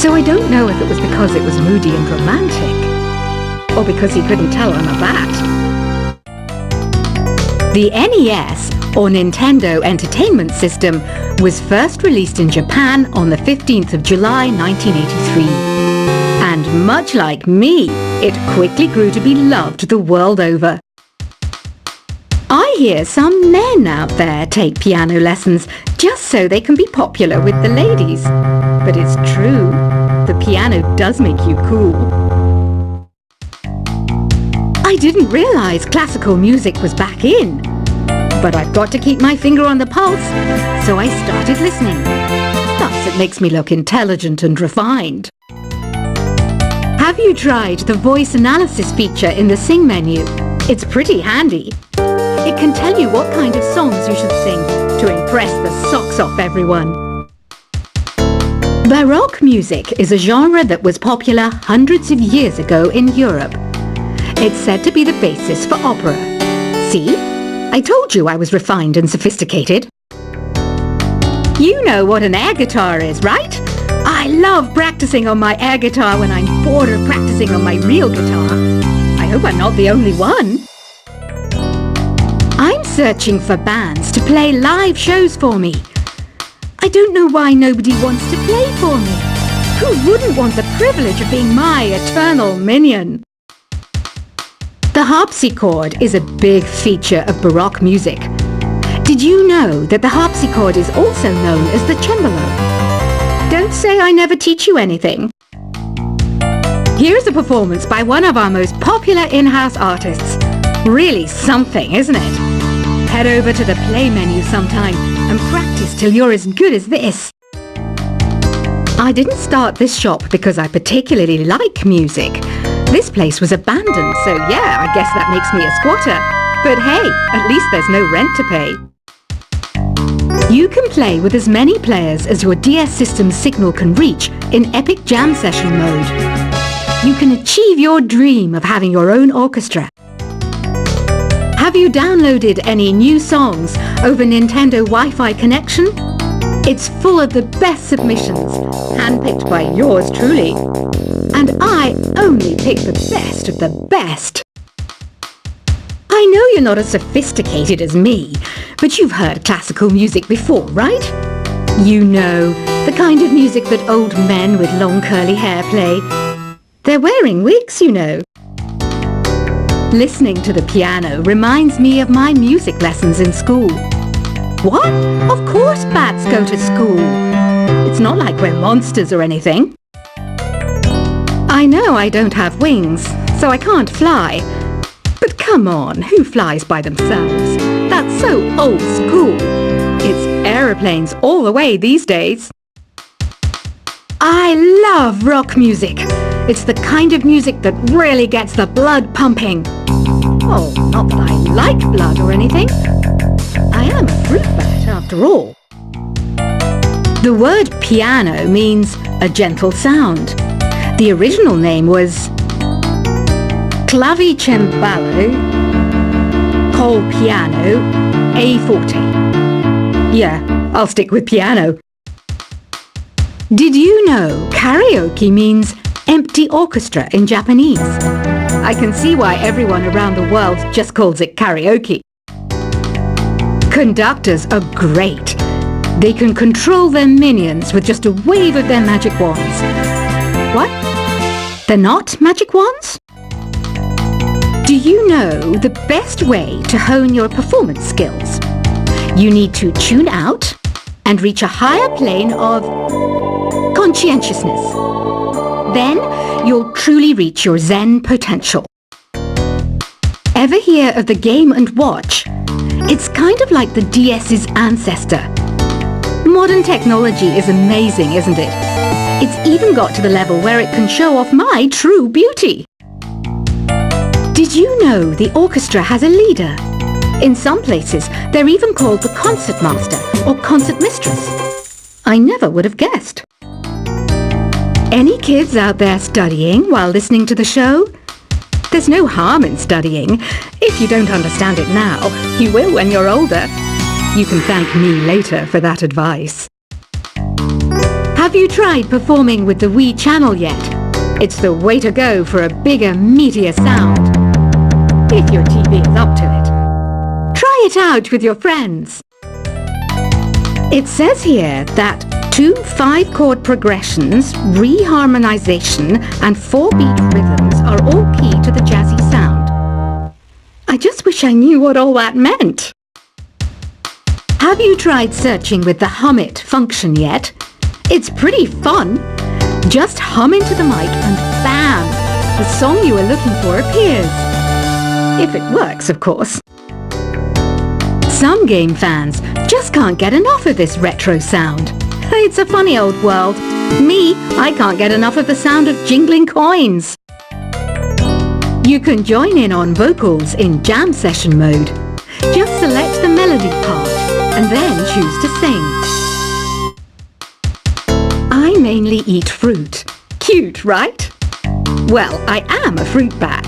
So I don't know if it was because it was moody and romantic, or because he couldn't tell I'm a bat. The NES, or Nintendo Entertainment System, was first released in Japan on the 15th of July 1983. And much like me, it quickly grew to be loved the world over. I hear some men out there take piano lessons just so they can be popular with the ladies. But it's true, the piano does make you cool. I didn't realize classical music was back in. But I've got to keep my finger on the pulse, so I started listening. Thus it makes me look intelligent and refined. Have you tried the voice analysis feature in the Sing menu? It's pretty handy. It can tell you what kind of songs you should sing to impress the socks off everyone. Baroque music is a genre that was popular hundreds of years ago in Europe. It's said to be the basis for opera. See? I told you I was refined and sophisticated. You know what an air guitar is, right? I love practicing on my air guitar when I'm bored of practicing on my real guitar. I hope I'm not the only one. I'm searching for bands to play live shows for me. I don't know why nobody wants to play for me. Who wouldn't want the privilege of being my eternal minion? The harpsichord is a big feature of Baroque music. Did you know that the harpsichord is also known as the cembalo? Don't say I never teach you anything. Here's a performance by one of our most popular in-house artists. Really something, isn't it? Head over to the play menu sometime and practice till you're as good as this. I didn't start this shop because I particularly like music. This place was abandoned, so yeah, I guess that makes me a squatter. But hey, at least there's no rent to pay. You can play with as many players as your DS system's signal can reach in Epic Jam Session mode. You can achieve your dream of having your own orchestra. Have you downloaded any new songs over Nintendo Wi-Fi connection? It's full of the best submissions, handpicked by yours truly. And I only pick the best of the best. I know you're not as sophisticated as me, but you've heard classical music before, right? You know, the kind of music that old men with long curly hair play. They're wearing wigs, you know. Listening to the piano reminds me of my music lessons in school. What? Of course bats go to school. It's not like we're monsters or anything. I know I don't have wings, so I can't fly. But come on, who flies by themselves? That's so old school. It's aeroplanes all the way these days. I love rock music. It's the kind of music that really gets the blood pumping. Oh, not that I like blood or anything. I am a fruit bat after all. The word piano means a gentle sound. The original name was clavicembalo col piano a forte. Yeah, I'll stick with piano. Did you know karaoke means empty orchestra in Japanese? I can see why everyone around the world just calls it karaoke. Conductors are great. They can control their minions with just a wave of their magic wands. What? They're not magic wands? Do you know the best way to hone your performance skills? You need to tune out and reach a higher plane of conscientiousness. Then you'll truly reach your Zen potential. Ever hear of the Game & Watch? It's kind of like the DS's ancestor. Modern technology is amazing, isn't it? It's even got to the level where it can show off my true beauty. Did you know the orchestra has a leader? In some places, they're even called the concertmaster or concertmistress. I never would have guessed. Any kids out there studying while listening to the show? There's no harm in studying. If you don't understand it now, you will when you're older. You can thank me later for that advice. Have Have you tried performing with the Wii channel yet? It's the way to go for a bigger, meatier sound. If your TV is up to it. Try it out with your friends. It says here that 2 5-chord progressions, reharmonization, and 4-beat rhythms are all key to the jazzy sound. I just wish I knew what all that meant. Have you tried searching with the Hum It function yet? It's pretty fun. Just hum into the mic and bam! The song you are looking for appears. If it works, of course. Some game fans just can't get enough of this retro sound. It's a funny old world. Me, I can't get enough of the sound of jingling coins. You can join in on vocals in jam session mode. Just select the melody part and then choose to sing. I mainly eat fruit. Cute, right? Well, I am a fruit bat.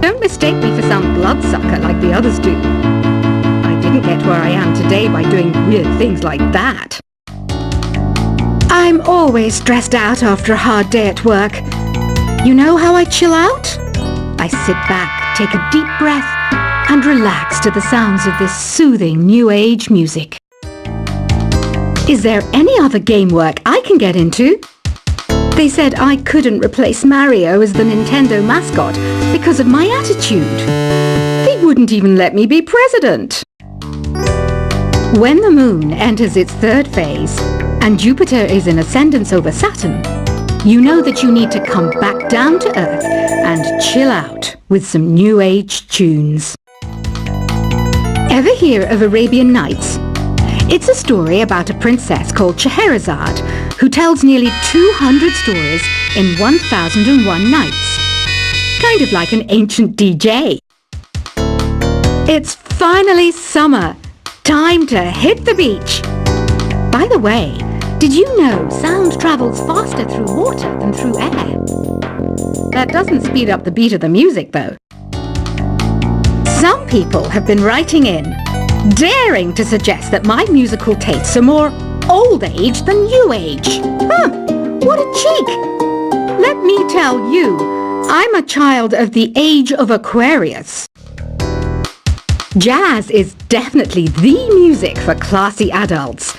Don't mistake me for some bloodsucker like the others do. I didn't get where I am today by doing weird things like that. I'm always stressed out after a hard day at work. You know how I chill out? I sit back, take a deep breath, and relax to the sounds of this soothing new age music. Is there any other game work I can get into? They said I couldn't replace Mario as the Nintendo mascot because of my attitude. They wouldn't even let me be president. When the moon enters its 3rd phase and Jupiter is in ascendance over Saturn, you know that you need to come back down to Earth and chill out with some new age tunes. Ever hear of Arabian Nights? It's a story about a princess called Scheherazade who tells nearly 200 stories in 1001 nights. Kind of like an ancient DJ. It's finally summer. Time to hit the beach. By the way, did you know sound travels faster through water than through air? That doesn't speed up the beat of the music, though. Some people have been writing in, daring to suggest that my musical tastes are more old age than new age. Huh, what a cheek! Let me tell you, I'm a child of the age of Aquarius. Jazz is definitely the music for classy adults.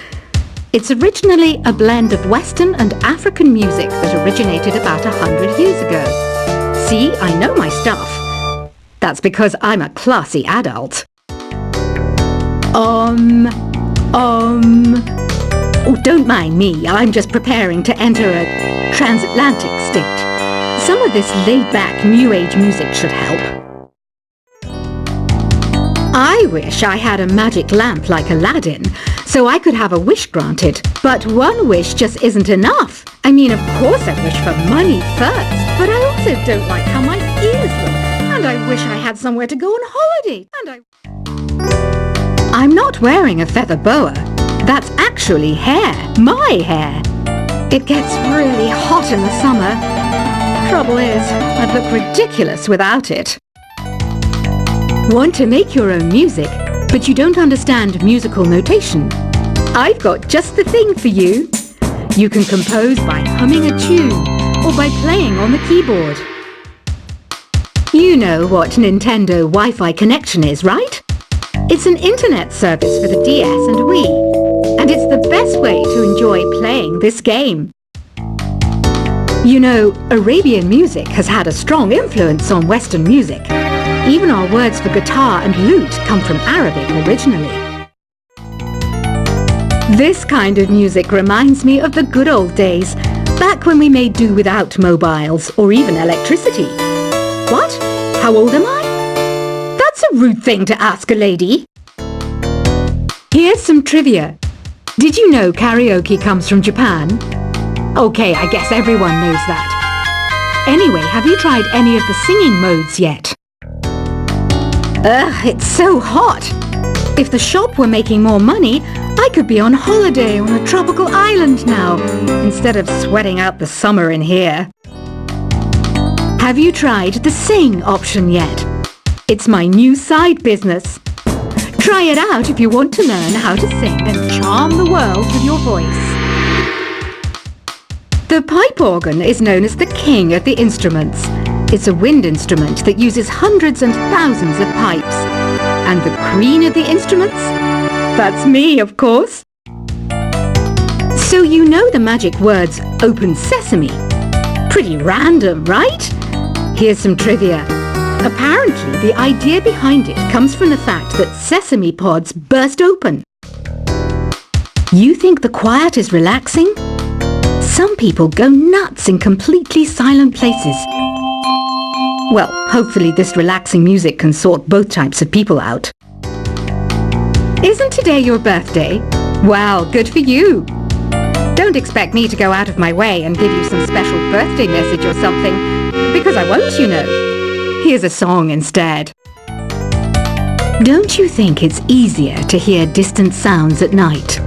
It's originally a blend of Western and African music that originated about 100 years ago. See, I know my stuff. That's because I'm a classy adult. Oh, don't mind me. I'm just preparing to enter a transatlantic state. Some of this laid-back New Age music should help. I wish I had a magic lamp like Aladdin, so I could have a wish granted. But one wish just isn't enough. I mean, of course I wish for money first, but I also don't like how my ears look. And I wish I had somewhere to go on holiday. I'm not wearing a feather boa. That's actually hair. My hair. It gets really hot in the summer. Trouble is, I'd look ridiculous without it. Want to make your own music, but you don't understand musical notation? I've got just the thing for you. You can compose by humming a tune or by playing on the keyboard. You know what Nintendo Wi-Fi connection is, right? It's an internet service for the DS and Wii, and it's the best way to enjoy playing this game. You know, Arabian music has had a strong influence on Western music. Even our words for guitar and lute come from Arabic originally. This kind of music reminds me of the good old days, back when we made do without mobiles or even electricity. What? How old am I? That's a rude thing to ask a lady. Here's some trivia. Did you know karaoke comes from Japan? Okay, I guess everyone knows that. Anyway, have you tried any of the singing modes yet? Ugh, it's so hot. If the shop were making more money, I could be on holiday on a tropical island now, instead of sweating out the summer in here. Have you tried the sing option yet? It's my new side business. Try it out if you want to learn how to sing and charm the world with your voice. The pipe organ is known as the king of the instruments. It's a wind instrument that uses hundreds and thousands of pipes. And the queen of the instruments? That's me, of course. So you know the magic words "Open Sesame"? Pretty random, right? Here's some trivia. Apparently, the idea behind it comes from the fact that sesame pods burst open. You think the quiet is relaxing? Some people go nuts in completely silent places. Well, hopefully this relaxing music can sort both types of people out. Isn't today your birthday? Wow, good for you! Don't expect me to go out of my way and give you some special birthday message or something, because I won't, you know. Here's a song instead. Don't you think it's easier to hear distant sounds at night?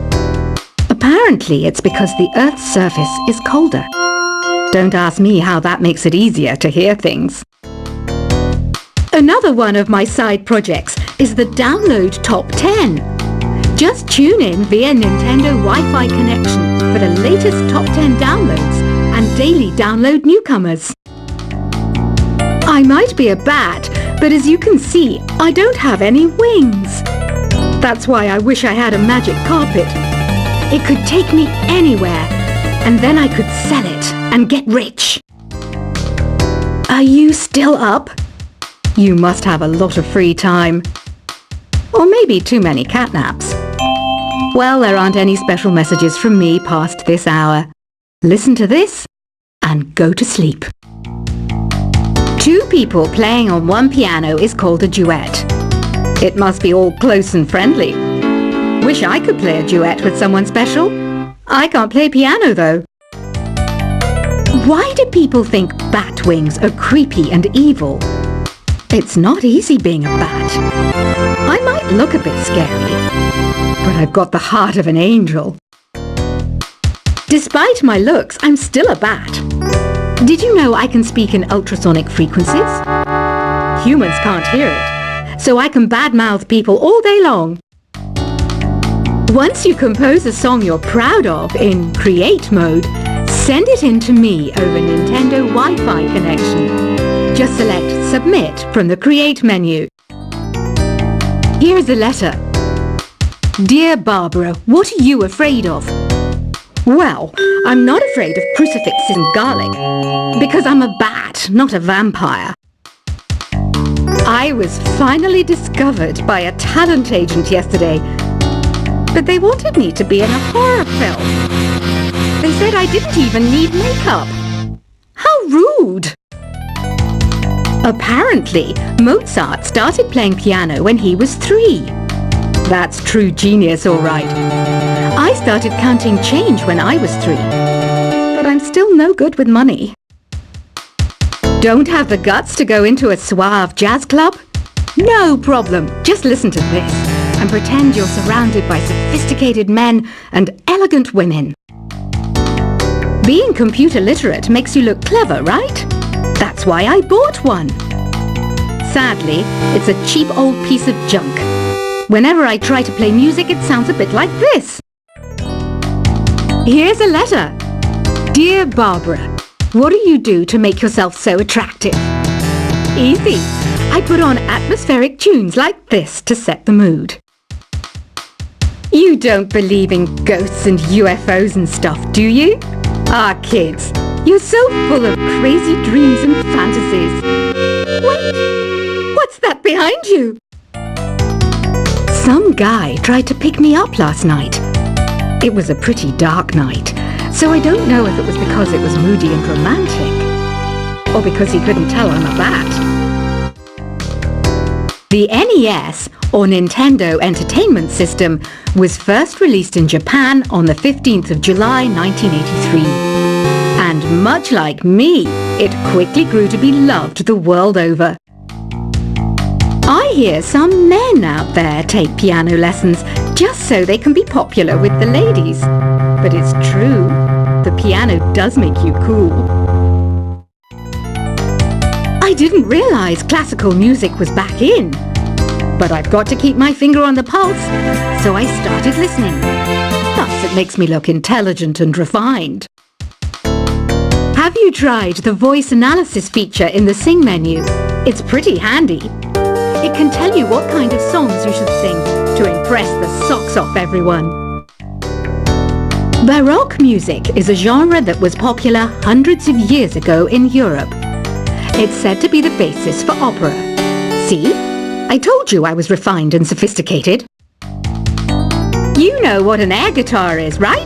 Apparently it's because the Earth's surface is colder. Don't ask me how that makes it easier to hear things. Another one of my side projects is the Download Top 10. Just tune in via Nintendo Wi-Fi connection for the latest Top 10 downloads and daily download newcomers. I might be a bat, but as you can see, I don't have any wings. That's why I wish I had a magic carpet. It could take me anywhere, and then I could sell it and get rich. Are you still up? You must have a lot of free time. Or maybe too many catnaps. Well, there aren't any special messages from me past this hour. Listen to this and go to sleep. Two people playing on one piano is called a duet. It must be all close and friendly. Wish I could play a duet with someone special. I can't play piano though. Why do people think bat wings are creepy and evil? It's not easy being a bat. I might look a bit scary, but I've got the heart of an angel. Despite my looks, I'm still a bat. Did you know I can speak in ultrasonic frequencies? Humans can't hear it, so I can badmouth people all day long. Once you compose a song you're proud of in Create mode, send it in to me over Nintendo Wi-Fi connection. Just select Submit from the Create menu. Here's a letter. Dear Barbara, what are you afraid of? Well, I'm not afraid of crucifixes and garlic, because I'm a bat, not a vampire. I was finally discovered by a talent agent yesterday, but they wanted me to be in a horror film. They said I didn't even need makeup. How rude! Apparently, Mozart started playing piano when he was 3. That's true genius, all right. I started counting change when I was 3, but I'm still no good with money. Don't have the guts to go into a suave jazz club? No problem. Just listen to this and pretend you're surrounded by sophisticated men and elegant women. Being computer literate makes you look clever, right? That's why I bought one. Sadly, it's a cheap old piece of junk. Whenever I try to play music, it sounds a bit like this. Here's a letter. Dear Barbara, what do you do to make yourself so attractive? Easy. I put on atmospheric tunes like this to set the mood. You don't believe in ghosts and UFOs and stuff, do you? Ah, kids, you're so full of crazy dreams and fantasies. Wait, what's that behind you? Some guy tried to pick me up last night. It was a pretty dark night, so I don't know if it was because it was moody and romantic, or because he couldn't tell I'm a bat. The NES, or Nintendo Entertainment System, was first released in Japan on the 15th of July 1983. And much like me, it quickly grew to be loved the world over. I hear some men out there take piano lessons just so they can be popular with the ladies. But it's true, the piano does make you cool. I didn't realize classical music was back in. But I've got to keep my finger on the pulse, so I started listening. Thus, it makes me look intelligent and refined. Have you tried the voice analysis feature in the Sing menu? It's pretty handy. It can tell you what kind of songs you should sing to impress the socks off everyone. Baroque music is a genre that was popular hundreds of years ago in Europe. It's said to be the basis for opera. See? I told you I was refined and sophisticated. You know what an air guitar is, right?